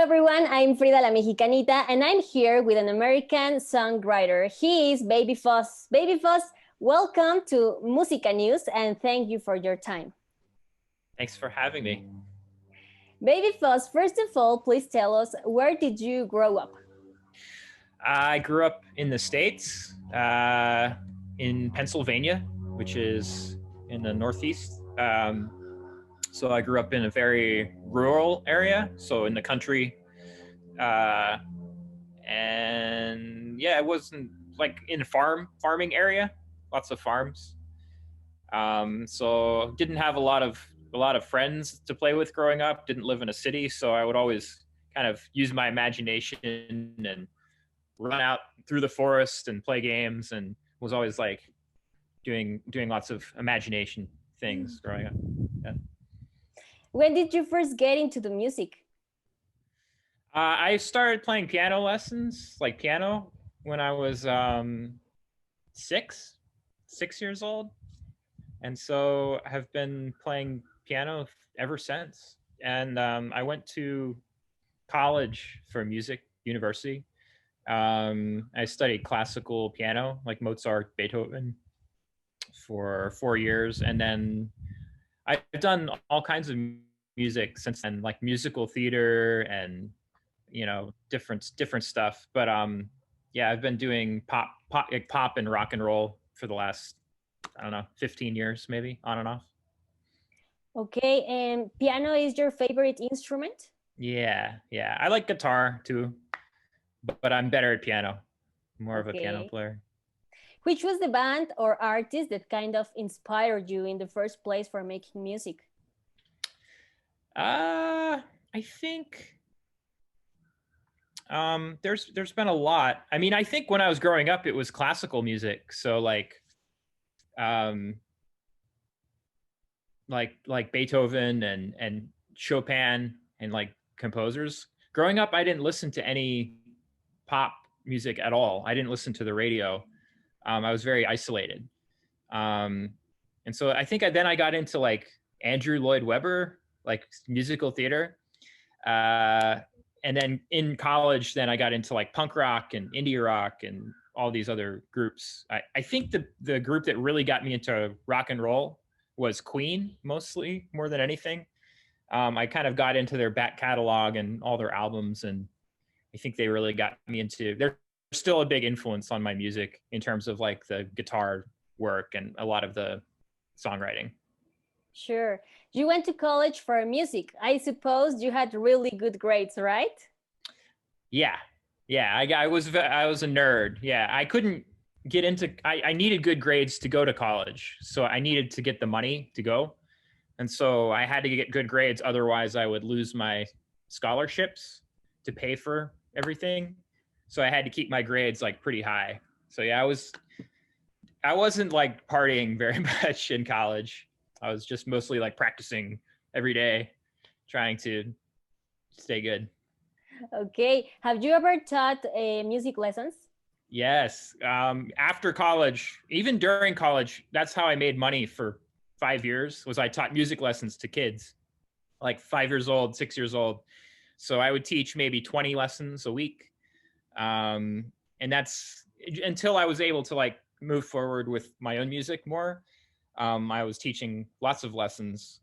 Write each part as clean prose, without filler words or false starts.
everyone, I'm Frida La Mexicanita, and I'm here with an American songwriter. He is Baby FuzZ. Baby FuzZ, welcome to Música News, and thank you for your time. Thanks for having me. Baby FuzZ, first of all, please tell us, where did you grow up? I grew up in the States, in Pennsylvania, which is in the Northeast. So I grew up in a very rural area, so in the country. And yeah, it wasn't like in a farming area, lots of farms. So didn't have a lot of friends to play with growing up, didn't live in a city, so I would always kind of use my imagination and run out through the forest and play games, and was always like doing lots of imagination things growing up. Yeah. When did you first get into the music? I started playing piano lessons, like piano, when I was 6 years old, and so have been playing piano ever since. And I went to college for music university. I studied classical piano, like Mozart, Beethoven, for 4 years, and then I've done all kinds of music since then, like musical theater and different stuff. But yeah, I've been doing pop and rock and roll for the last, I don't know, 15 years maybe, on and off. Okay, and piano is your favorite instrument? Yeah, I like guitar too, but I'm better at piano. More of a piano player. Which was the band or artist that kind of inspired you in the first place for making music? I think there's been a lot. I mean, I think when I was growing up, it was classical music. So like Beethoven and Chopin and like composers. Growing up, I didn't listen to any pop music at all. I didn't listen to the radio. I was very isolated. And so I think then I got into like Andrew Lloyd Webber, like musical theater. And then in college, then I got into like punk rock and indie rock and all these other groups. I think the group that really got me into rock and roll was Queen, mostly, more than anything. I kind of got into their back catalog and all their albums, and I think they really got me into. They're still a big influence on my music in terms of like the guitar work and a lot of the songwriting. Sure. You went to college for music. I suppose you had really good grades, right? Yeah. I was a nerd. Yeah, I couldn't get into. I needed good grades to go to college, so I needed to get the money to go, and so I had to get good grades. Otherwise, I would lose my scholarships to pay for everything. So I had to keep my grades like pretty high. So yeah, I wasn't like partying very much in college. I was just mostly like practicing every day, trying to stay good. Okay. Have you ever taught music lessons? Yes. After college, even during college, that's how I made money for 5 years. Was I taught music lessons to kids, like 5 years old, 6 years old. So I would teach maybe 20 lessons a week, and that's until I was able to like move forward with my own music more. I was teaching lots of lessons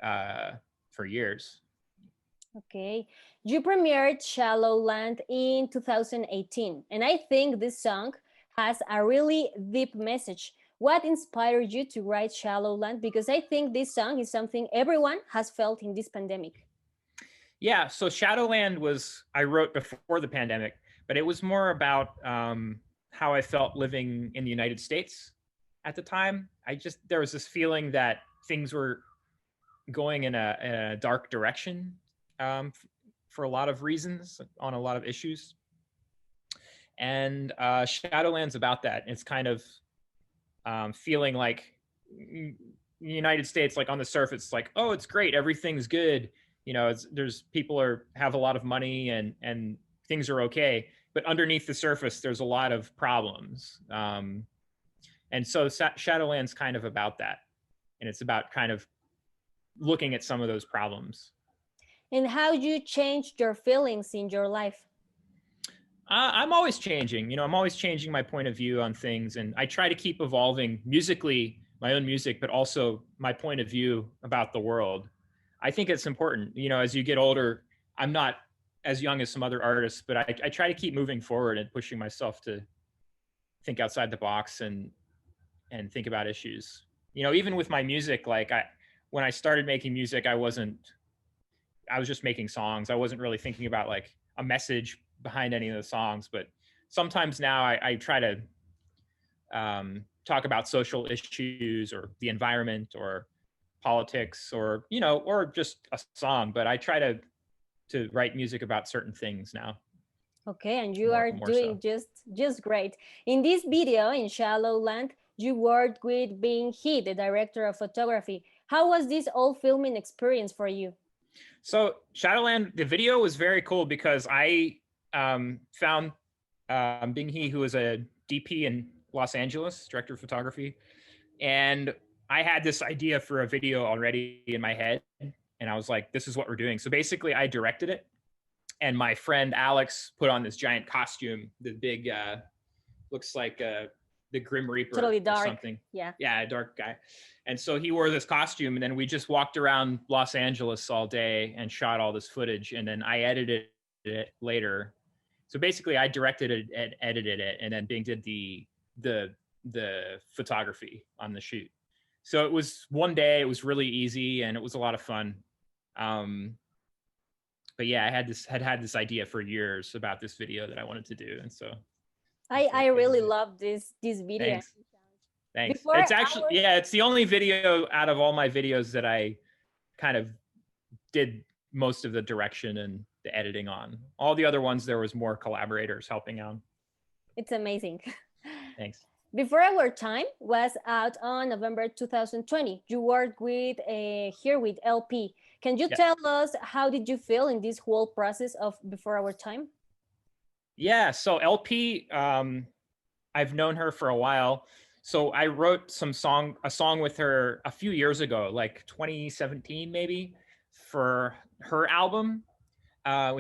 for years. Okay. You premiered Shallow Land in 2018, and I think this song has a really deep message. What inspired you to write Shallow Land? Because I think this song is something everyone has felt in this pandemic. Yeah, so Shadowland I wrote before the pandemic, but it was more about how I felt living in the United States at the time. There was this feeling that things were going in a dark direction, for a lot of reasons, on a lot of issues. And Shadowland's about that. It's kind of feeling like the United States, like on the surface, like, oh, it's great, everything's good. There's people have a lot of money and things are okay. But underneath the surface, there's a lot of problems. And so Shadowland's kind of about that. And it's about kind of looking at some of those problems. And how you changed your feelings in your life? I'm always changing. I'm always changing my point of view on things, and I try to keep evolving musically, my own music, but also my point of view about the world. I think it's important. As you get older, I'm not as young as some other artists, but I try to keep moving forward and pushing myself to think outside the box and think about issues. Even with my music, like when I started making music, I was just making songs. I wasn't really thinking about like a message behind any of the songs, but sometimes now I try to talk about social issues or the environment or politics or just a song. But I try to write music about certain things now. Okay, and you More are more so. doing just great. In this video, in Shallow Land, you worked with Being He, the director of photography. How was this all filming experience for you? So Shadowland, the video was very cool because I found Bing He, who is a DP in Los Angeles, director of photography, and I had this idea for a video already in my head, and I was like, "This is what we're doing." So basically, I directed it, and my friend Alex put on this giant costume, the big, looks like the Grim Reaper Totally or dark. something. Yeah. Yeah, a dark guy. And so he wore this costume, and then we just walked around Los Angeles all day and shot all this footage, and then I edited it later. So basically, I directed it and edited it, and then Bing did the photography on the shoot. So it was one day. It was really easy, and it was a lot of fun. But yeah, I had this idea for years about this video that I wanted to do, and so I I really did it. love this video. Thanks. Thanks. Before It's I actually, was yeah, it's the only video out of all my videos that I kind of did most of the direction and the editing on. All the other ones, there was more collaborators helping out. It's amazing. Thanks. Before Our Time was out on November 2020. You worked with here with LP. Can you Yeah. tell us how did you feel in this whole process of Before Our Time? Yeah. So LP, I've known her for a while. So I wrote a song with her a few years ago, like 2017 maybe, for her album.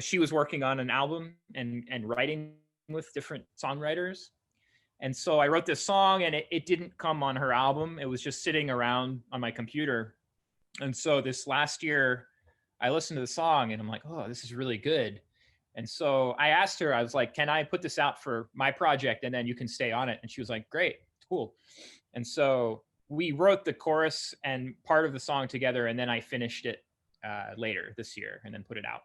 She was working on an album and writing with different songwriters. And so I wrote this song, and it didn't come on her album. It was just sitting around on my computer. And so this last year, I listened to the song and I'm like, oh, this is really good. And so I asked her, I was like, can I put this out for my project and then you can stay on it? And she was like, great, cool. And so we wrote the chorus and part of the song together, and then I finished it later this year and then put it out.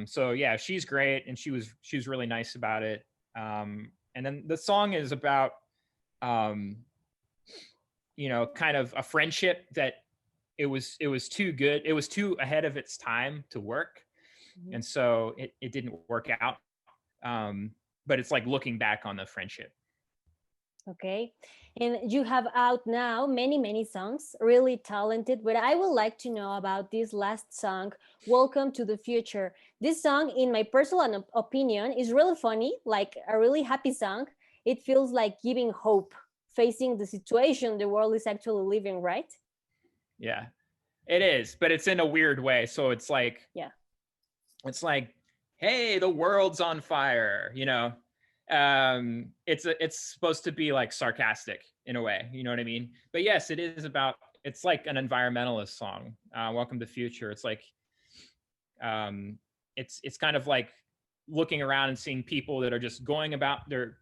So yeah, she's great, and she was really nice about it. And then the song is about, kind of a friendship that it was too good. It was too ahead of its time to work. Mm-hmm. And so it didn't work out. But it's like looking back on the friendship. Okay. And you have out now many songs, really talented, but I would like to know about this last song, Welcome to the Future. This song, in my personal opinion, is really funny, like a really happy song. It feels like giving hope, facing the situation the world is actually living, right? Yeah, it is, but it's in a weird way. So it's like, yeah, it's like, hey, the world's on fire, it's supposed to be like sarcastic in a way, you know what I mean? But yes, it is about, it's like an environmentalist song. Welcome to the Future. It's like, it's kind of like looking around and seeing people that are just going about their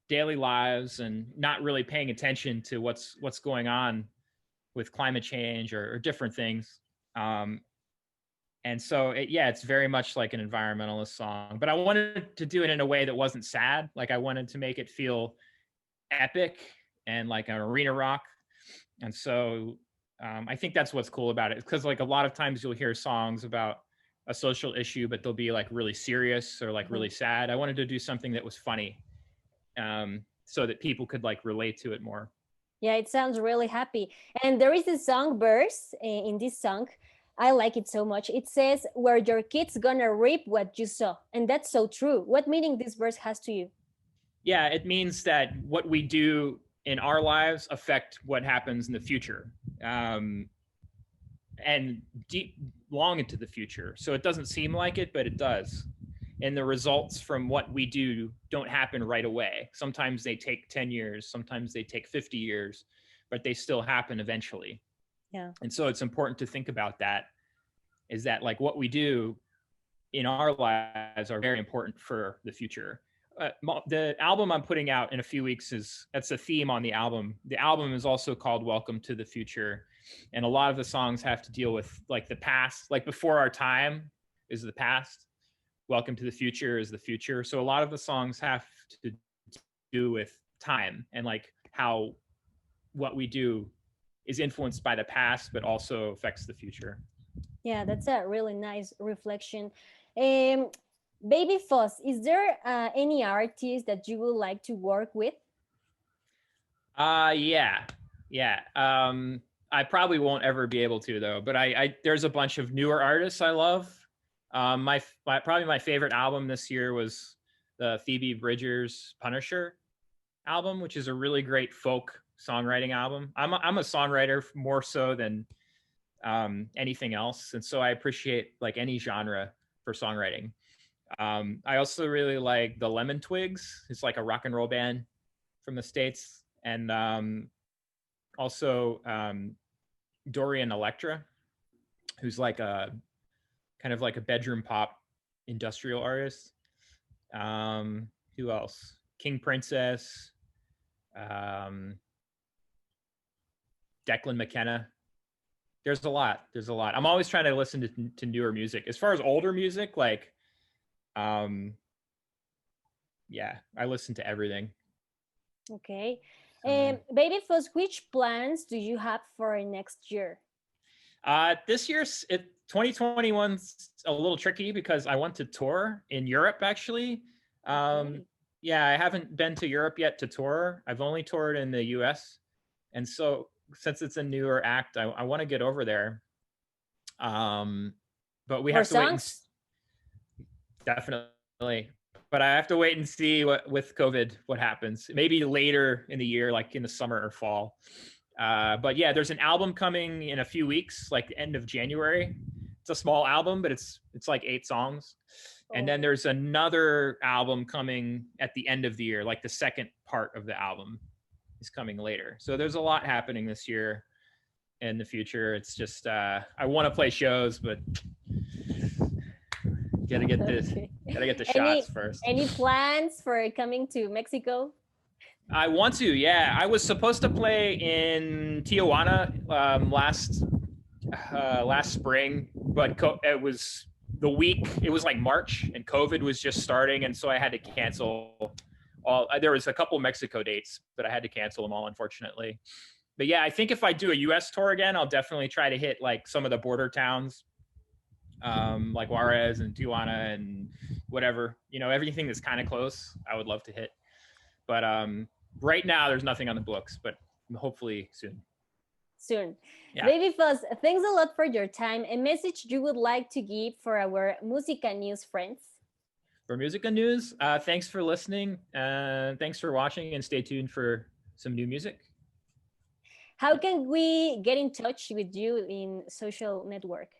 daily lives and not really paying attention to what's going on with climate change or different things. And so it's very much like an environmentalist song, but I wanted to do it in a way that wasn't sad. Like I wanted to make it feel epic and like an arena rock. And so I think that's what's cool about it, because like a lot of times you'll hear songs about a social issue, but they'll be like really serious or like really sad. I wanted to do something that was funny, so that people could like relate to it more. Yeah, it sounds really happy. And there is a song verse in this song. I like it so much. It says, where your kids gonna reap what you sow. And that's so true. What meaning this verse has to you? Yeah, it means that what we do in our lives affect what happens in the future. And and deep, long into the future. So it doesn't seem like it, but it does. And the results from what we do don't happen right away. Sometimes they take 10 years, sometimes they take 50 years, but they still happen eventually. Yeah. And so it's important to think about that, is that like what we do in our lives are very important for the future. The album I'm putting out in a few weeks that's a theme on the album. The album is also called Welcome to the Future. And a lot of the songs have to deal with like the past, like before our time is the past. Welcome to the Future is the future. So a lot of the songs have to do with time and like how what we do is influenced by the past, but also affects the future. Yeah, that's a really nice reflection. Um, Baby FuzZ, is there any artist that you would like to work with? Yeah. Yeah. I probably won't ever be able to though, but I there's a bunch of newer artists I love. Probably my favorite album this year was the Phoebe Bridgers Punisher album, which is a really great folk songwriting album. I'm a songwriter more so than anything else, and so I appreciate like any genre for songwriting. I also really like the Lemon Twigs. It's like a rock and roll band from the States, and also Dorian Electra, who's like a kind of like a bedroom pop industrial artist. Who else? King Princess, Declan McKenna. There's a lot. I'm always trying to listen to newer music. As far as older music, like, yeah, I listen to everything. Okay. Baby FuzZ, which plans do you have for next year? This year's 2021's a little tricky because I want to tour in Europe actually. Okay. Yeah, I haven't been to Europe yet to tour. I've only toured in the US. And so since it's a newer act, I want to get over there. But we For have to wait songs? definitely. But I have to wait and see what with COVID what happens. Maybe later in the year, like in the summer or fall. But yeah, there's an album coming in a few weeks, like the end of January. It's a small album, but it's like 8 songs. And then Oh, there's another album coming at the end of the year, like the second part of the album is coming later. So there's a lot happening this year and the future. It's just I want to play shows, but gotta get the shots first. Any plans for coming to Mexico? I want to, yeah. I was supposed to play in Tijuana last spring, but it was the week. It was like March, and COVID was just starting, and so I had to cancel all. There was a couple Mexico dates, but I had to cancel them all, unfortunately. But yeah, I think if I do a U.S. tour again, I'll definitely try to hit like some of the border towns, like Juarez and Tijuana and whatever. You know, everything that's kind of close, I would love to hit. But right now, there's nothing on the books, but hopefully soon. Soon. Yeah. Baby FuzZ, thanks a lot for your time. A message you would like to give for our Música News friends? For Música News, thanks for listening. Thanks for watching, and stay tuned for some new music. How can we get in touch with you in social network?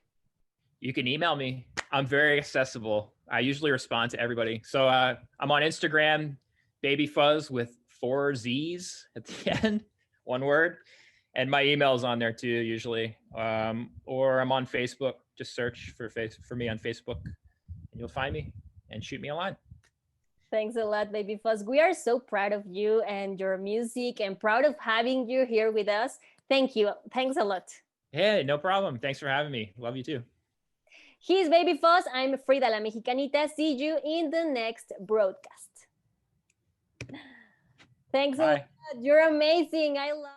You can email me. I'm very accessible. I usually respond to everybody. So I'm on Instagram, Baby FuzZ with 4 Z's at the end, one word. And my email is on there too, usually. Or I'm on Facebook. Just search for me on Facebook, and you'll find me and shoot me a line. Thanks a lot, Baby FuzZ. We are so proud of you and your music, and proud of having you here with us. Thank you. Thanks a lot. Hey, no problem. Thanks for having me. Love you too. He's Baby FuzZ. I'm Frida La Mexicanita. See you in the next broadcast. Thanks a lot. You're amazing. I love